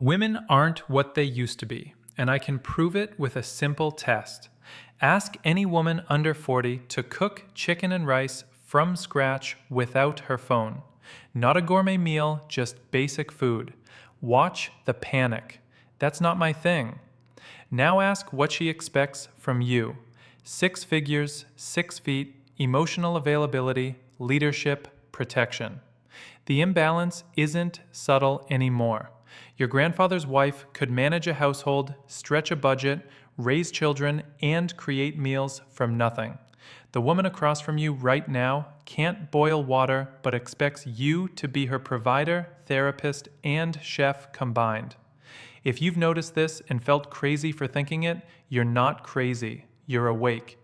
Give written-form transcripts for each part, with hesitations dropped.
Women aren't what they used to be, and I can prove it with a simple test. Ask any woman under 40 to cook chicken and rice from scratch without her phone. Not a gourmet meal, just basic food. Watch the panic. That's not my thing. Now ask what she expects from you. 6 figures, 6 feet, emotional availability, leadership, protection. The imbalance isn't subtle anymore. Your grandfather's wife could manage a household, stretch a budget, raise children, and create meals from nothing. The woman across from you right now can't boil water but expects you to be her provider, therapist, and chef combined. If you've noticed this and felt crazy for thinking it, you're not crazy, you're awake.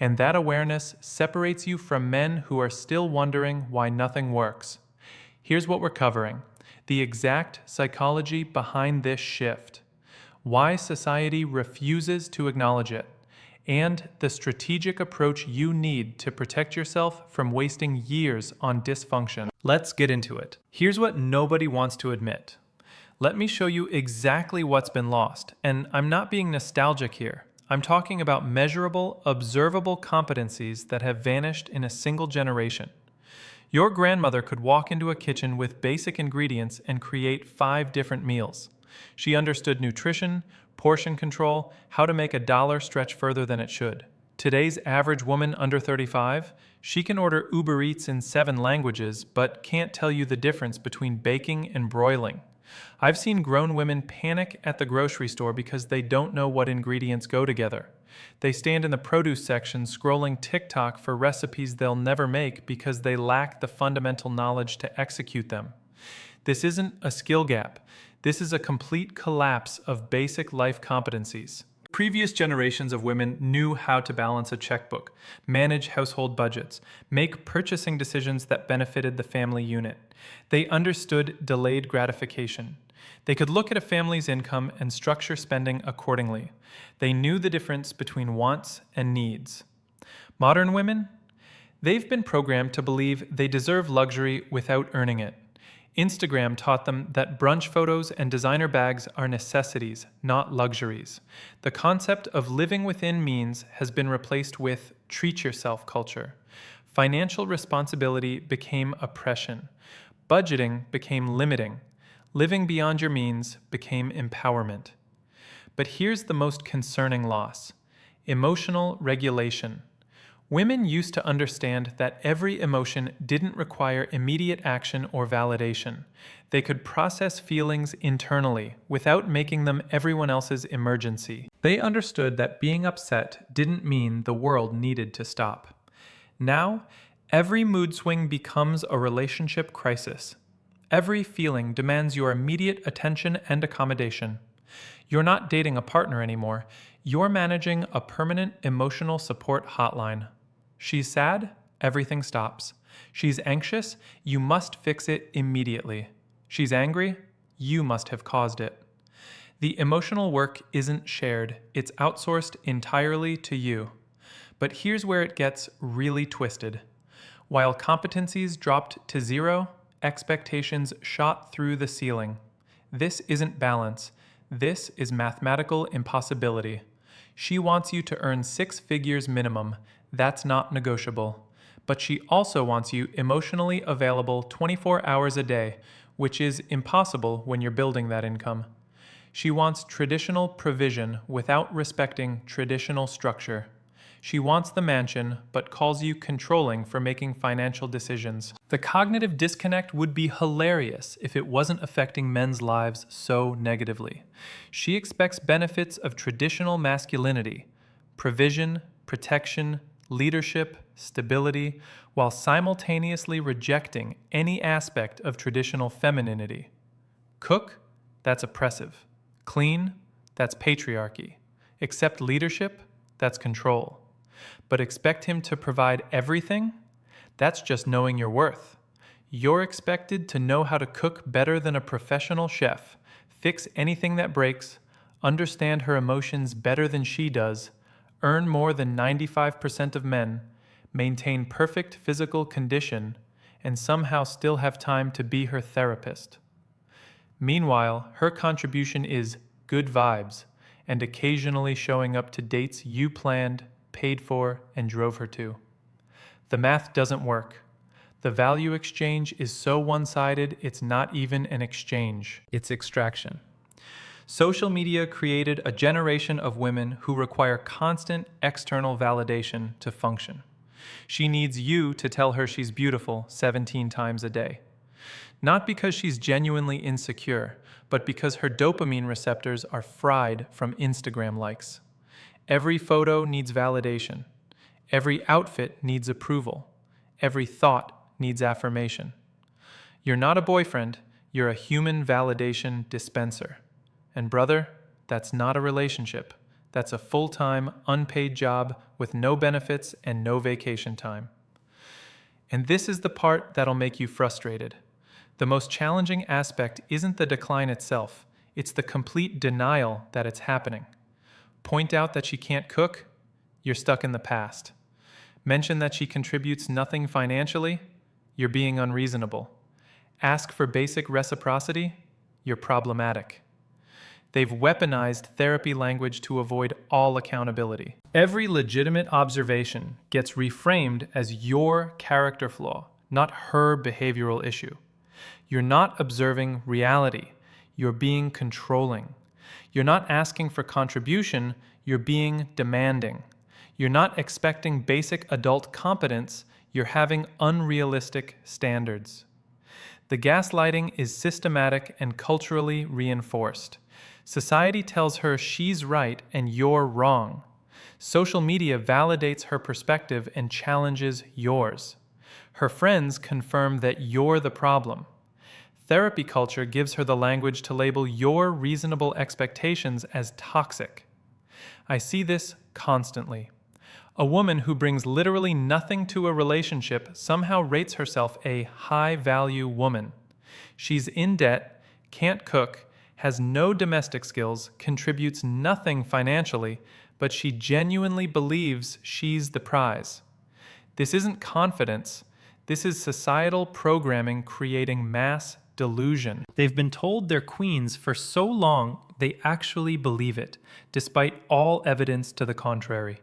And that awareness separates you from men who are still wondering why nothing works. Here's what we're covering: the exact psychology behind this shift, why society refuses to acknowledge it, and the strategic approach you need to protect yourself from wasting years on dysfunction. Let's get into it. Here's what nobody wants to admit. Let me show you exactly what's been lost, and I'm not being nostalgic here. I'm talking about measurable, observable competencies that have vanished in a single generation. Your grandmother could walk into a kitchen with basic ingredients and create 5 different meals. She understood nutrition, portion control, how to make a dollar stretch further than it should. Today's average woman under 35, she can order Uber Eats in 7 languages, but can't tell you the difference between baking and broiling. I've seen grown women panic at the grocery store because they don't know what ingredients go together. They stand in the produce section scrolling TikTok for recipes they'll never make because they lack the fundamental knowledge to execute them. This isn't a skill gap. This is a complete collapse of basic life competencies. Previous generations of women knew how to balance a checkbook, manage household budgets, make purchasing decisions that benefited the family unit. They understood delayed gratification. They could look at a family's income and structure spending accordingly. They knew the difference between wants and needs. Modern women? They've been programmed to believe they deserve luxury without earning it. Instagram taught them that brunch photos and designer bags are necessities, not luxuries. The concept of living within means has been replaced with treat yourself culture. Financial responsibility became oppression. Budgeting became limiting. Living beyond your means became empowerment. But here's the most concerning loss: emotional regulation. Women used to understand that every emotion didn't require immediate action or validation. They could process feelings internally without making them everyone else's emergency. They understood that being upset didn't mean the world needed to stop. Now, every mood swing becomes a relationship crisis. Every feeling demands your immediate attention and accommodation. You're not dating a partner anymore. You're managing a permanent emotional support hotline. She's sad, everything stops. She's anxious, you must fix it immediately. She's angry, you must have caused it. The emotional work isn't shared, it's outsourced entirely to you. But here's where it gets really twisted. While competencies dropped to 0, expectations shot through the ceiling. This isn't balance. This is mathematical impossibility. She wants you to earn 6 figures minimum. That's not negotiable. But she also wants you emotionally available 24 hours a day, which is impossible when you're building that income. She wants traditional provision without respecting traditional structure. She wants the mansion, but calls you controlling for making financial decisions. The cognitive disconnect would be hilarious if it wasn't affecting men's lives so negatively. She expects benefits of traditional masculinity: provision, protection, leadership, stability, while simultaneously rejecting any aspect of traditional femininity. Cook? That's oppressive. Clean? That's patriarchy. Accept leadership? That's control. But expect him to provide everything? That's just knowing your worth. You're expected to know how to cook better than a professional chef, fix anything that breaks, understand her emotions better than she does, earn more than 95% of men, maintain perfect physical condition, and somehow still have time to be her therapist. Meanwhile, her contribution is good vibes and occasionally showing up to dates you planned, paid for, and drove her to. The math doesn't work. The value exchange is so one-sided, it's not even an exchange. It's extraction. Social media created a generation of women who require constant external validation to function. She needs you to tell her she's beautiful 17 times a day. Not because she's genuinely insecure, but because her dopamine receptors are fried from Instagram likes. Every photo needs validation. Every outfit needs approval. Every thought needs affirmation. You're not a boyfriend, you're a human validation dispenser. And brother, that's not a relationship. That's a full-time, unpaid job with no benefits and no vacation time. And this is the part that'll make you frustrated. The most challenging aspect isn't the decline itself, it's the complete denial that it's happening. Point out that she can't cook, you're stuck in the past. Mention that she contributes nothing financially, you're being unreasonable. Ask for basic reciprocity, you're problematic. They've weaponized therapy language to avoid all accountability. Every legitimate observation gets reframed as your character flaw, not her behavioral issue. You're not observing reality, you're being controlling. You're not asking for contribution, you're being demanding. You're not expecting basic adult competence, you're having unrealistic standards. The gaslighting is systematic and culturally reinforced. Society tells her she's right and you're wrong. Social media validates her perspective and challenges yours. Her friends confirm that you're the problem. Therapy culture gives her the language to label your reasonable expectations as toxic. I see this constantly. A woman who brings literally nothing to a relationship somehow rates herself a high-value woman. She's in debt, can't cook, has no domestic skills, contributes nothing financially, but she genuinely believes she's the prize. This isn't confidence. This is societal programming creating mass delusion. They've been told they're queens for so long, they actually believe it, despite all evidence to the contrary.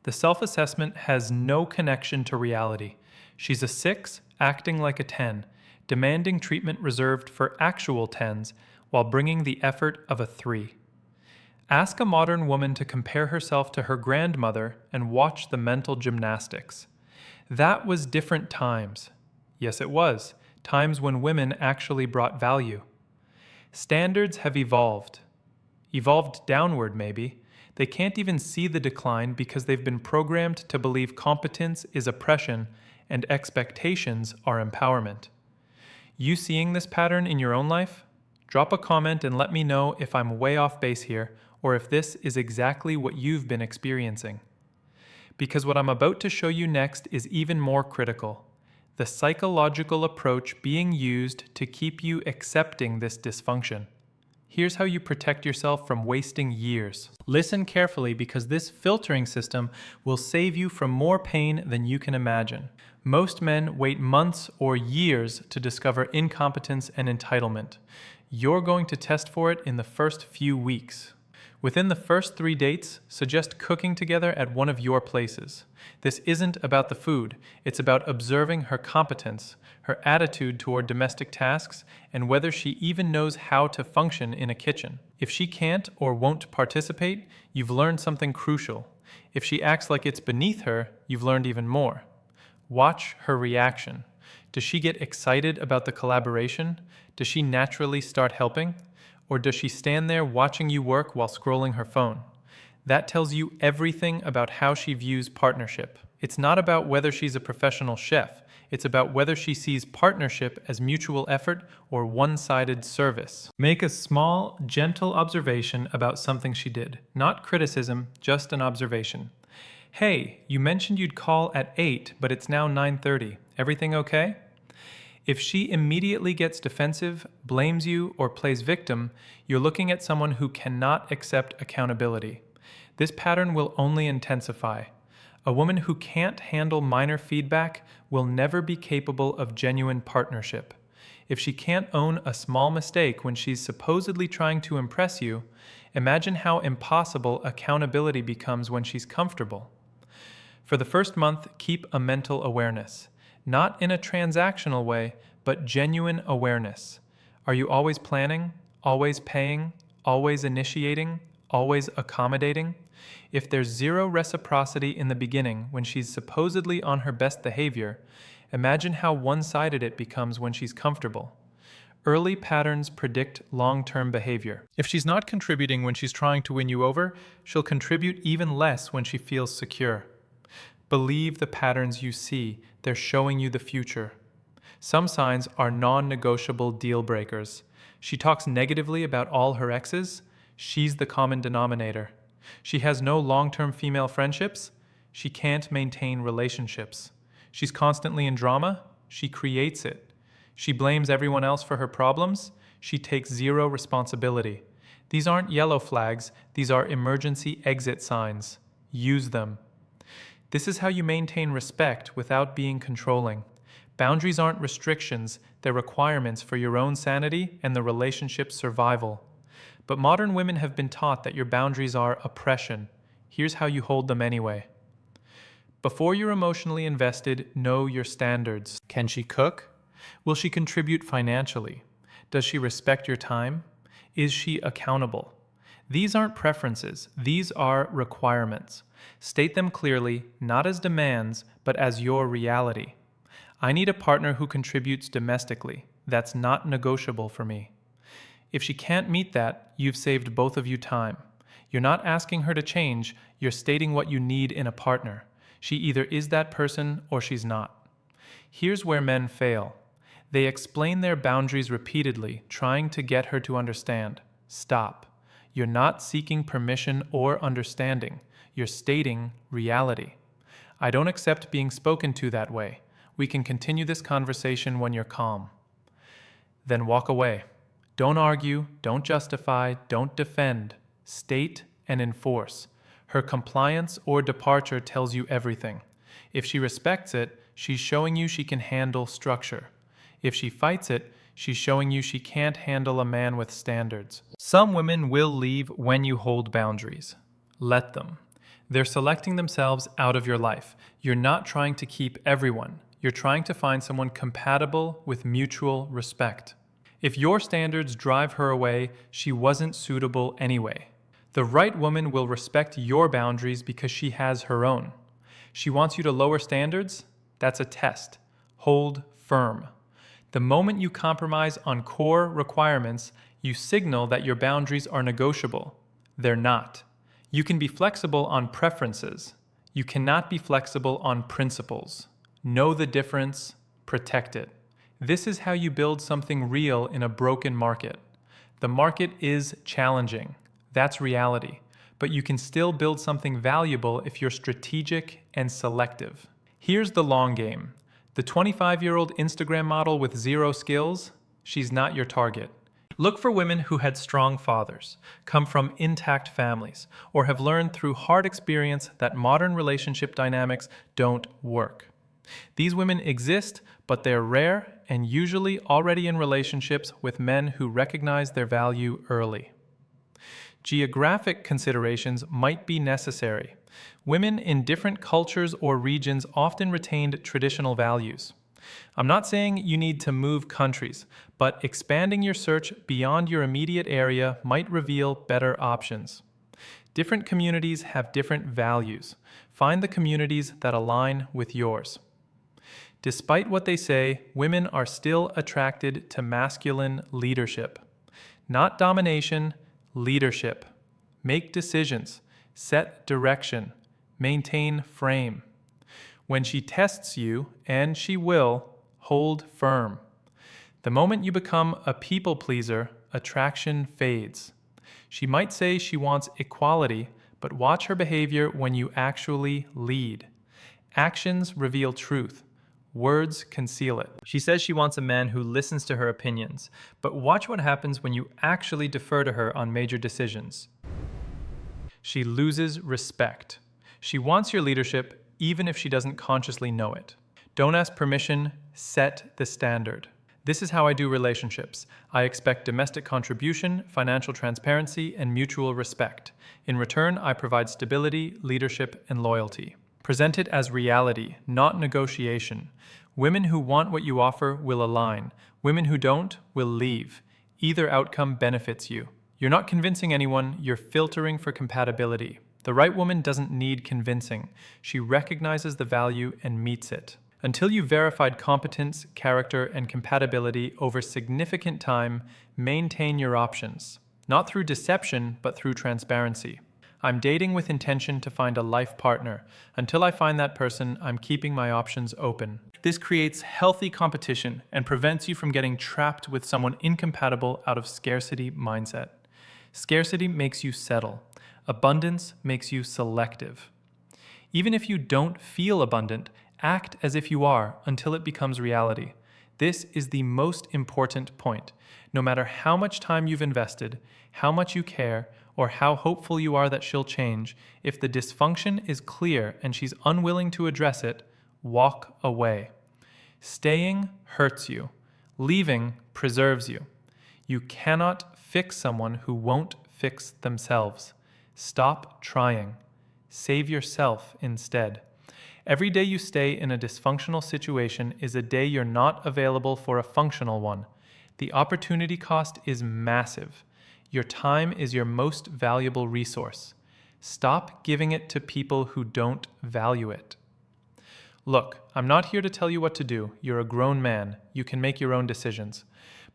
The self-assessment has no connection to reality. She's a 6, acting like a 10, demanding treatment reserved for actual 10s, while bringing the effort of a 3. Ask a modern woman to compare herself to her grandmother and watch the mental gymnastics. That was different times. Yes, it was. Times when women actually brought value. Standards have evolved. Evolved downward, maybe. They can't even see the decline because they've been programmed to believe competence is oppression and expectations are empowerment. You seeing this pattern in your own life? Drop a comment and let me know if I'm way off base here or if this is exactly what you've been experiencing. Because what I'm about to show you next is even more critical. The psychological approach being used to keep you accepting this dysfunction. Here's how you protect yourself from wasting years. Listen carefully because this filtering system will save you from more pain than you can imagine. Most men wait months or years to discover incompetence and entitlement. You're going to test for it in the first few weeks. Within the first 3 dates, suggest cooking together at one of your places. This isn't about the food, it's about observing her competence, her attitude toward domestic tasks, and whether she even knows how to function in a kitchen. If she can't or won't participate, you've learned something crucial. If she acts like it's beneath her, you've learned even more. Watch her reaction. Does she get excited about the collaboration? Does she naturally start helping? Or does she stand there watching you work while scrolling her phone? That tells you everything about how she views partnership. It's not about whether she's a professional chef. It's about whether she sees partnership as mutual effort or one-sided service. Make a small, gentle observation about something she did. Not criticism, just an observation. Hey, you mentioned you'd call at 8, but it's now 9:30. Everything okay? If she immediately gets defensive, blames you, or plays victim, you're looking at someone who cannot accept accountability. This pattern will only intensify. A woman who can't handle minor feedback will never be capable of genuine partnership. If she can't own a small mistake when she's supposedly trying to impress you, imagine how impossible accountability becomes when she's comfortable. For the first month, keep a mental awareness, not in a transactional way, but genuine awareness. Are you always planning, always paying, always initiating, always accommodating? If there's zero reciprocity in the beginning when she's supposedly on her best behavior, imagine how one-sided it becomes when she's comfortable. Early patterns predict long-term behavior. If she's not contributing when she's trying to win you over, she'll contribute even less when she feels secure. Believe the patterns you see, they're showing you the future. Some signs are non-negotiable deal breakers. She talks negatively about all her exes, she's the common denominator. She has no long-term female friendships, she can't maintain relationships. She's constantly in drama, she creates it. She blames everyone else for her problems, she takes zero responsibility. These aren't yellow flags, these are emergency exit signs. Use them. This is how you maintain respect without being controlling. Boundaries aren't restrictions, they're requirements for your own sanity and the relationship's survival. But modern women have been taught that your boundaries are oppression. Here's how you hold them anyway. Before you're emotionally invested, know your standards. Can she cook? Will she contribute financially? Does she respect your time? Is she accountable? These aren't preferences, these are requirements. State them clearly, not as demands, but as your reality. I need a partner who contributes domestically. That's not negotiable for me. If she can't meet that, you've saved both of you time. You're not asking her to change, you're stating what you need in a partner. She either is that person or she's not. Here's where men fail. They explain their boundaries repeatedly, trying to get her to understand. Stop. You're not seeking permission or understanding. You're stating reality. I don't accept being spoken to that way. We can continue this conversation when you're calm. Then walk away. Don't argue, don't justify, don't defend. State and enforce. Her compliance or departure tells you everything. If she respects it, she's showing you she can handle structure. If she fights it, she's showing you she can't handle a man with standards. Some women will leave when you hold boundaries. Let them. They're selecting themselves out of your life. You're not trying to keep everyone. You're trying to find someone compatible with mutual respect. If your standards drive her away, she wasn't suitable anyway. The right woman will respect your boundaries because she has her own. She wants you to lower standards? That's a test. Hold firm. The moment you compromise on core requirements, you signal that your boundaries are negotiable. They're not. You can be flexible on preferences. You cannot be flexible on principles. Know the difference, protect it. This is how you build something real in a broken market. The market is challenging. That's reality. But you can still build something valuable if you're strategic and selective. Here's the long game. The 25-year-old Instagram model with zero skills, she's not your target. Look for women who had strong fathers, come from intact families, or have learned through hard experience that modern relationship dynamics don't work. These women exist, but they're rare and usually already in relationships with men who recognize their value early. Geographic considerations might be necessary. Women in different cultures or regions often retained traditional values. I'm not saying you need to move countries, but expanding your search beyond your immediate area might reveal better options. Different communities have different values. Find the communities that align with yours. Despite what they say, women are still attracted to masculine leadership. Not domination, leadership. Make decisions, set direction, maintain frame. When she tests you, and she will, hold firm. The moment you become a people pleaser, attraction fades. She might say she wants equality, but watch her behavior when you actually lead. Actions reveal truth. Words conceal it. She says she wants a man who listens to her opinions, but watch what happens when you actually defer to her on major decisions. She loses respect. She wants your leadership even if she doesn't consciously know it. Don't ask permission, set the standard. This is how I do relationships. I expect domestic contribution, financial transparency, and mutual respect. In return, I provide stability, leadership, and loyalty. Present it as reality, not negotiation. Women who want what you offer will align. Women who don't will leave. Either outcome benefits you. You're not convincing anyone, you're filtering for compatibility. The right woman doesn't need convincing. She recognizes the value and meets it. Until you've verified competence, character, and compatibility over significant time, maintain your options. Not through deception, but through transparency. I'm dating with intention to find a life partner. Until I find that person, I'm keeping my options open. This creates healthy competition and prevents you from getting trapped with someone incompatible out of scarcity mindset. Scarcity makes you settle. Abundance makes you selective. Even if you don't feel abundant, act as if you are until it becomes reality. This is the most important point. No matter how much time you've invested, how much you care, or how hopeful you are that she'll change, if the dysfunction is clear and she's unwilling to address it, walk away. Staying hurts you. Leaving preserves you. You cannot fix someone who won't fix themselves. Stop trying. Save yourself instead. Every day you stay in a dysfunctional situation is a day you're not available for a functional one. The opportunity cost is massive. Your time is your most valuable resource. Stop giving it to people who don't value it. Look, I'm not here to tell you what to do. You're a grown man. You can make your own decisions.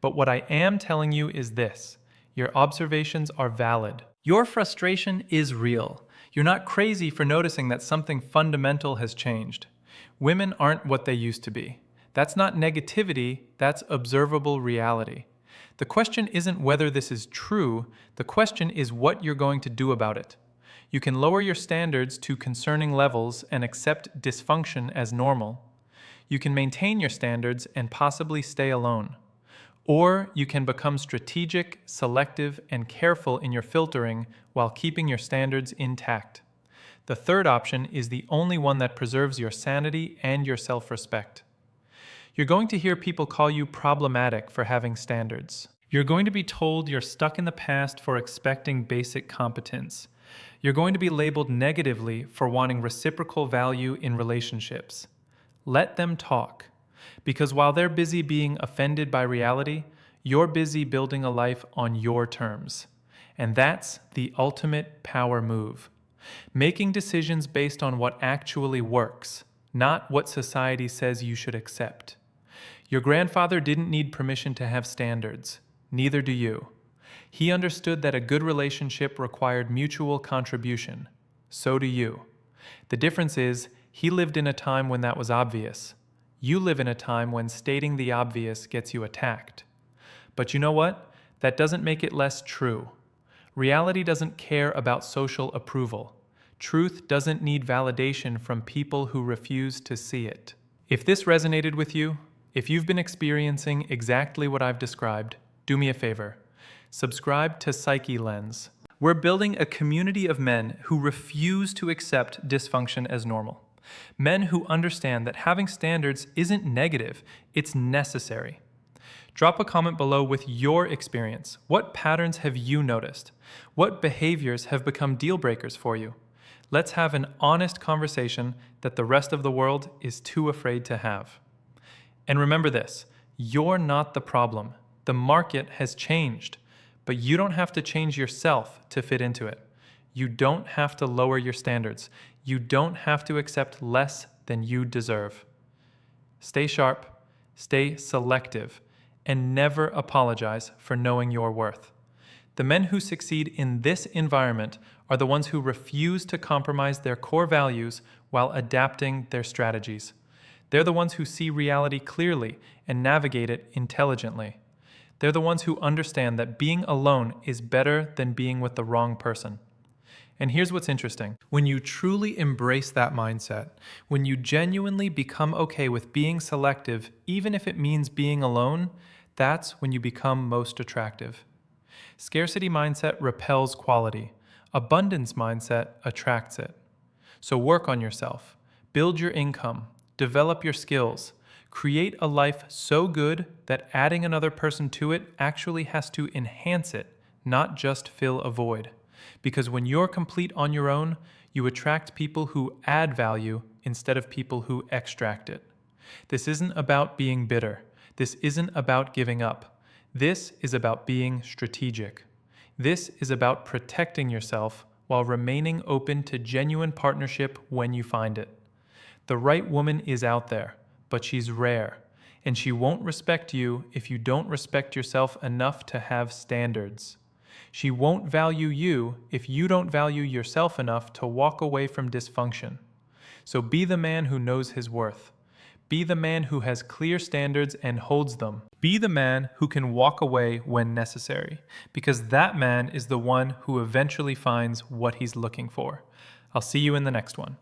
But what I am telling you is this. Your observations are valid. Your frustration is real. You're not crazy for noticing that something fundamental has changed. Women aren't what they used to be. That's not negativity, that's observable reality. The question isn't whether this is true, the question is what you're going to do about it. You can lower your standards to concerning levels and accept dysfunction as normal. You can maintain your standards and possibly stay alone. Or you can become strategic, selective, and careful in your filtering while keeping your standards intact. The third option is the only one that preserves your sanity and your self-respect. You're going to hear people call you problematic for having standards. You're going to be told you're stuck in the past for expecting basic competence. You're going to be labeled negatively for wanting reciprocal value in relationships. Let them talk. Because while they're busy being offended by reality, you're busy building a life on your terms. And that's the ultimate power move. Making decisions based on what actually works, not what society says you should accept. Your grandfather didn't need permission to have standards. Neither do you. He understood that a good relationship required mutual contribution. So do you. The difference is, he lived in a time when that was obvious. You live in a time when stating the obvious gets you attacked. But you know what? That doesn't make it less true. Reality doesn't care about social approval. Truth doesn't need validation from people who refuse to see it. If this resonated with you, if you've been experiencing exactly what I've described, do me a favor. Subscribe to Psyche Lens. We're building a community of men who refuse to accept dysfunction as normal. Men who understand that having standards isn't negative, it's necessary. Drop a comment below with your experience. What patterns have you noticed? What behaviors have become deal breakers for you? Let's have an honest conversation that the rest of the world is too afraid to have. And remember this, you're not the problem. The market has changed, but you don't have to change yourself to fit into it. You don't have to lower your standards. You don't have to accept less than you deserve. Stay sharp, stay selective, and never apologize for knowing your worth. The men who succeed in this environment are the ones who refuse to compromise their core values while adapting their strategies. They're the ones who see reality clearly and navigate it intelligently. They're the ones who understand that being alone is better than being with the wrong person. And here's what's interesting. When you truly embrace that mindset, when you genuinely become okay with being selective, even if it means being alone, that's when you become most attractive. Scarcity mindset repels quality. Abundance mindset attracts it. So work on yourself. Build your income. Develop your skills. Create a life so good that adding another person to it actually has to enhance it, not just fill a void. Because when you're complete on your own, you attract people who add value instead of people who extract it. This isn't about being bitter. This isn't about giving up. This is about being strategic. This is about protecting yourself while remaining open to genuine partnership when you find it. The right woman is out there, but she's rare, and she won't respect you if you don't respect yourself enough to have standards. She won't value you if you don't value yourself enough to walk away from dysfunction. So be the man who knows his worth. Be the man who has clear standards and holds them. Be the man who can walk away when necessary, because that man is the one who eventually finds what he's looking for. I'll see you in the next one.